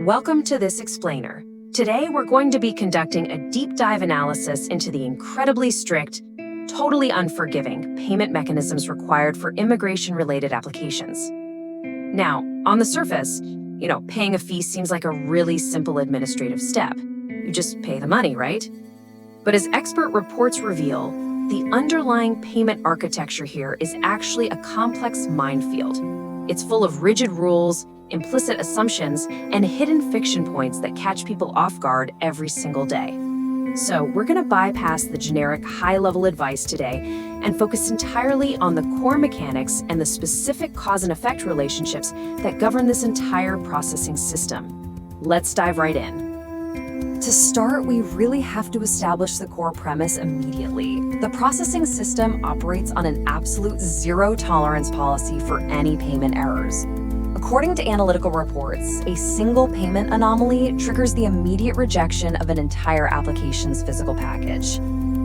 Welcome to this explainer. Today, we're going to be conducting a deep dive analysis into the incredibly strict, totally unforgiving payment mechanisms required for immigration-related applications. Now, on the surface, paying a fee seems like a really simple administrative step. You just pay the money, right? But as expert reports reveal, the underlying payment architecture here is actually a complex minefield. It's full of rigid rules, implicit assumptions, and hidden friction points that catch people off guard every single day. So we're going to bypass the generic high-level advice today and focus entirely on the core mechanics and the specific cause and effect relationships that govern this entire processing system. Let's dive right in. To start, we really have to establish the core premise immediately. The processing system operates on an absolute zero-tolerance policy for any payment errors. According to analytical reports, a single payment anomaly triggers the immediate rejection of an entire application's physical package.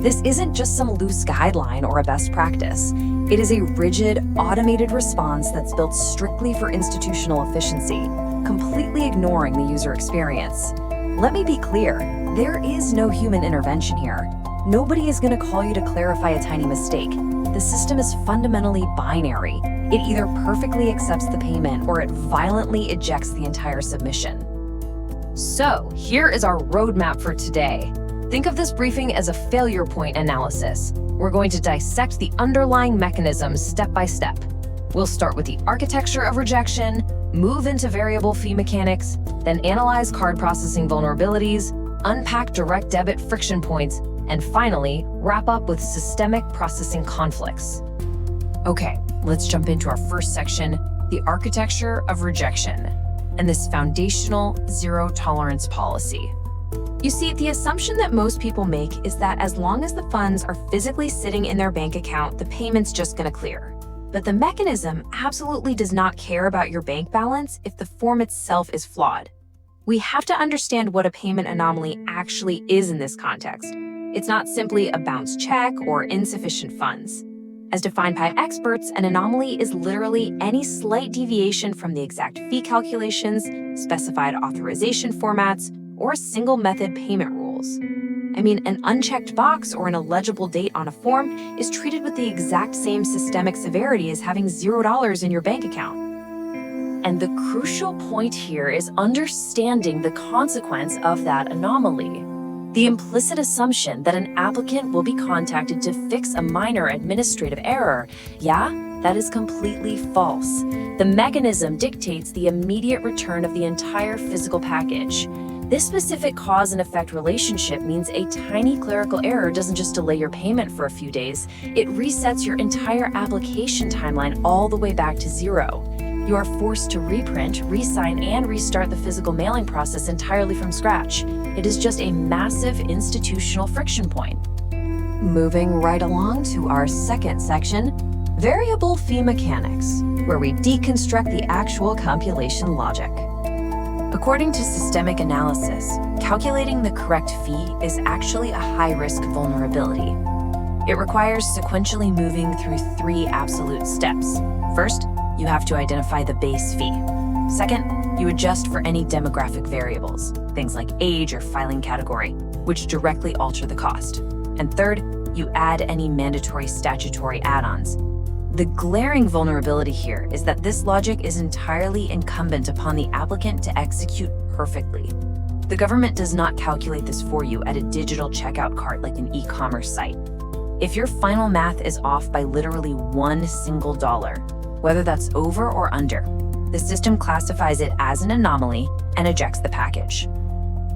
This isn't just some loose guideline or a best practice. It is a rigid, automated response that's built strictly for institutional efficiency, completely ignoring the user experience. Let me be clear, there is no human intervention here. Nobody is going to call you to clarify a tiny mistake. The system is fundamentally binary. It either perfectly accepts the payment or it violently ejects the entire submission. So, here is our roadmap for today. Think of this briefing as a failure point analysis. We're going to dissect the underlying mechanisms step by step. We'll start with the architecture of rejection, move into variable fee mechanics, then analyze card processing vulnerabilities, unpack direct debit friction points, and finally, wrap up with systemic processing conflicts. Okay, let's jump into our first section, the architecture of rejection, and this foundational zero-tolerance policy. You see, the assumption that most people make is that as long as the funds are physically sitting in their bank account, the payment's just going to clear. But the mechanism absolutely does not care about your bank balance if the form itself is flawed. We have to understand what a payment anomaly actually is in this context. It's not simply a bounced check or insufficient funds. As defined by experts, an anomaly is literally any slight deviation from the exact fee calculations, specified authorization formats, or single method payment rules. An unchecked box or an illegible date on a form is treated with the exact same systemic severity as having $0 in your bank account. And the crucial point here is understanding the consequence of that anomaly. The implicit assumption that an applicant will be contacted to fix a minor administrative error, that is completely false. The mechanism dictates the immediate return of the entire physical package. This specific cause and effect relationship means a tiny clerical error doesn't just delay your payment for a few days, it resets your entire application timeline all the way back to zero. You are forced to reprint, re-sign, and restart the physical mailing process entirely from scratch. It is just a massive institutional friction point. Moving right along to our second section, variable fee mechanics, where we deconstruct the actual compilation logic. According to systemic analysis, calculating the correct fee is actually a high-risk vulnerability. It requires sequentially moving through three absolute steps. First, you have to identify the base fee. Second, you adjust for any demographic variables, things like age or filing category, which directly alter the cost. And third, you add any mandatory statutory add-ons. The glaring vulnerability here is that this logic is entirely incumbent upon the applicant to execute perfectly. The government does not calculate this for you at a digital checkout cart like an e-commerce site. If your final math is off by literally $1 single, whether that's over or under, the system classifies it as an anomaly and ejects the package.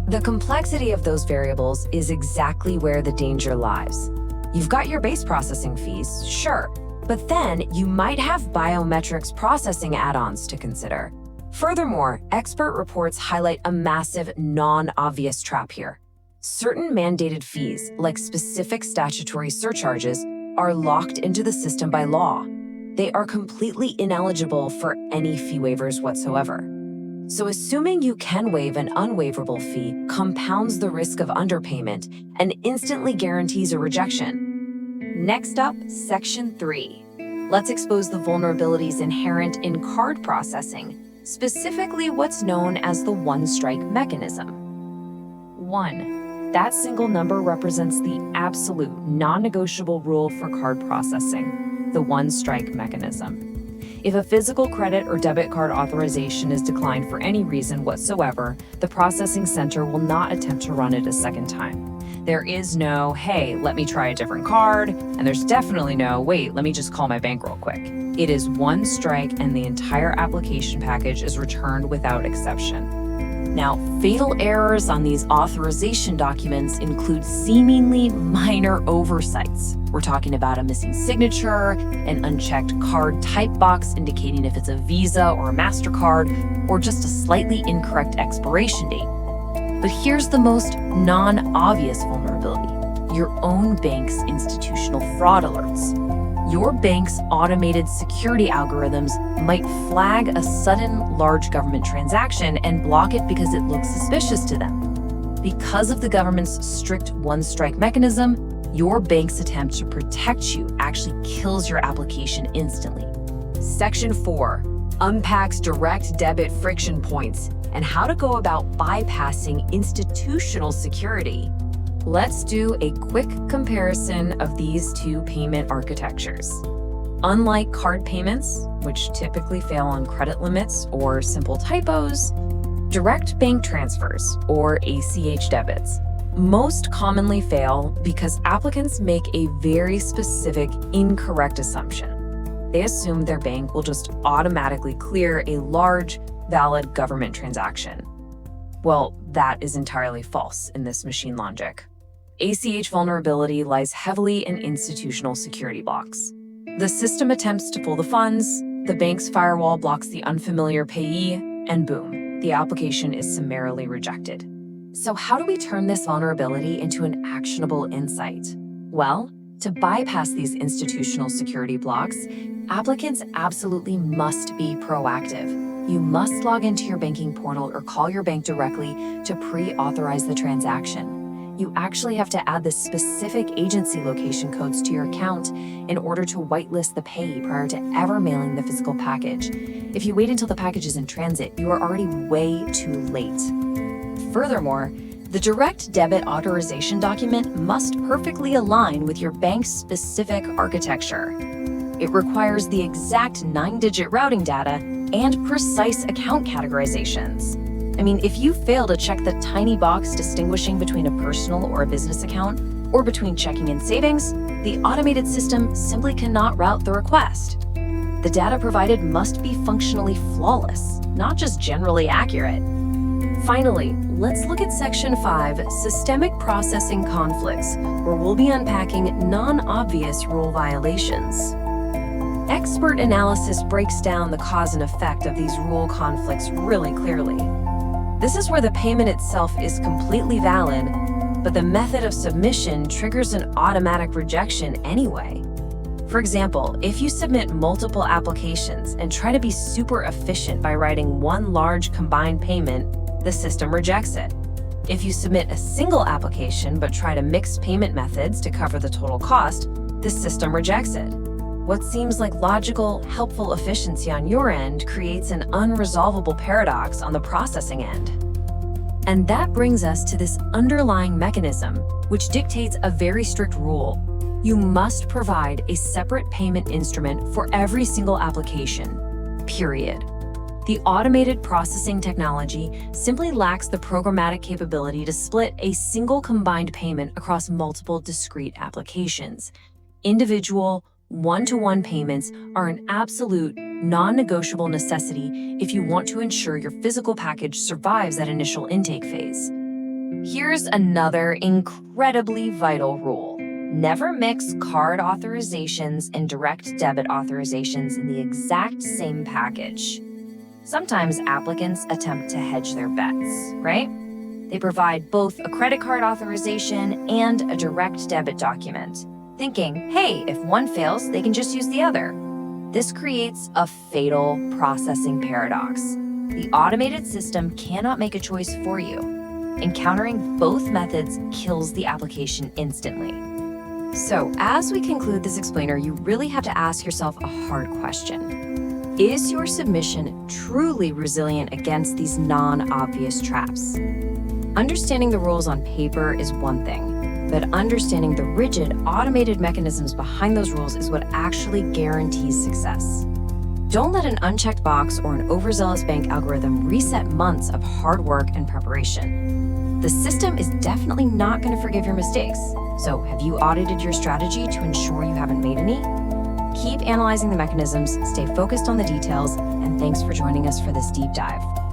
The complexity of those variables is exactly where the danger lies. You've got your base processing fees, sure, but then you might have biometrics processing add-ons to consider. Furthermore, expert reports highlight a massive non-obvious trap here. Certain mandated fees, like specific statutory surcharges, are locked into the system by law. They are completely ineligible for any fee waivers whatsoever. So assuming you can waive an unwaiverable fee compounds the risk of underpayment and instantly guarantees a rejection. Next up, Section 3. Let's expose the vulnerabilities inherent in card processing specifically what's known as the one-strike mechanism. 1. That single number represents the absolute, non-negotiable rule for card processing, the one-strike mechanism. If a physical credit or debit card authorization is declined for any reason whatsoever, the processing center will not attempt to run it a second time. There is no, hey, let me try a different card, and there's definitely no, wait, let me just call my bank real quick. It is one strike and the entire application package is returned without exception. Now, fatal errors on these authorization documents include seemingly minor oversights. We're talking about a missing signature, an unchecked card type box indicating if it's a Visa or a MasterCard, or just a slightly incorrect expiration date. But here's the most non-obvious vulnerability: your own bank's institutional fraud alerts. Your bank's automated security algorithms might flag a sudden large government transaction and block it because it looks suspicious to them. Because of the government's strict one-strike mechanism, your bank's attempt to protect you actually kills your application instantly. Section 4 unpacks direct debit friction points and how to go about bypassing institutional security. Let's do a quick comparison of these two payment architectures. Unlike card payments, which typically fail on credit limits or simple typos, direct bank transfers, or ACH debits, most commonly fail because applicants make a very specific, incorrect assumption. They assume their bank will just automatically clear a large, valid government transaction. Well, that is entirely false in this machine logic. ACH vulnerability lies heavily in institutional security blocks. The system attempts to pull the funds, the bank's firewall blocks the unfamiliar payee, and boom, the application is summarily rejected. So how do we turn this vulnerability into an actionable insight? Well, to bypass these institutional security blocks, applicants absolutely must be proactive. You must log into your banking portal or call your bank directly to pre-authorize the transaction. You actually have to add the specific agency location codes to your account in order to whitelist the payee prior to ever mailing the physical package. If you wait until the package is in transit, you are already way too late. Furthermore, the direct debit authorization document must perfectly align with your bank's specific architecture. It requires the exact 9-digit routing data and precise account categorizations. I mean, if you fail to check the tiny box distinguishing between a personal or a business account, or between checking and savings, the automated system simply cannot route the request. The data provided must be functionally flawless, not just generally accurate. Finally, let's look at Section 5, Systemic Processing Conflicts, where we'll be unpacking non-obvious rule violations. Expert analysis breaks down the cause and effect of these rule conflicts really clearly. This is where the payment itself is completely valid, but the method of submission triggers an automatic rejection anyway. For example, if you submit multiple applications and try to be super efficient by writing one large combined payment, the system rejects it. If you submit a single application but try to mix payment methods to cover the total cost, the system rejects it. What seems like logical, helpful efficiency on your end creates an unresolvable paradox on the processing end. And that brings us to this underlying mechanism, which dictates a very strict rule. You must provide a separate payment instrument for every single application, period. The automated processing technology simply lacks the programmatic capability to split a single combined payment across multiple discrete applications. Individual, one-to-one payments are an absolute, non-negotiable necessity if you want to ensure your physical package survives that initial intake phase. Here's another incredibly vital rule. Never mix card authorizations and direct debit authorizations in the exact same package. Sometimes applicants attempt to hedge their bets, right? They provide both a credit card authorization and a direct debit document, thinking, hey, if one fails, they can just use the other. This creates a fatal processing paradox. The automated system cannot make a choice for you. Encountering both methods kills the application instantly. So, as we conclude this explainer, you really have to ask yourself a hard question. Is your submission truly resilient against these non-obvious traps? Understanding the rules on paper is one thing, but understanding the rigid, automated mechanisms behind those rules is what actually guarantees success. Don't let an unchecked box or an overzealous bank algorithm reset months of hard work and preparation. The system is definitely not going to forgive your mistakes. So, have you audited your strategy to ensure you haven't made any? Keep analyzing the mechanisms, stay focused on the details, and thanks for joining us for this deep dive.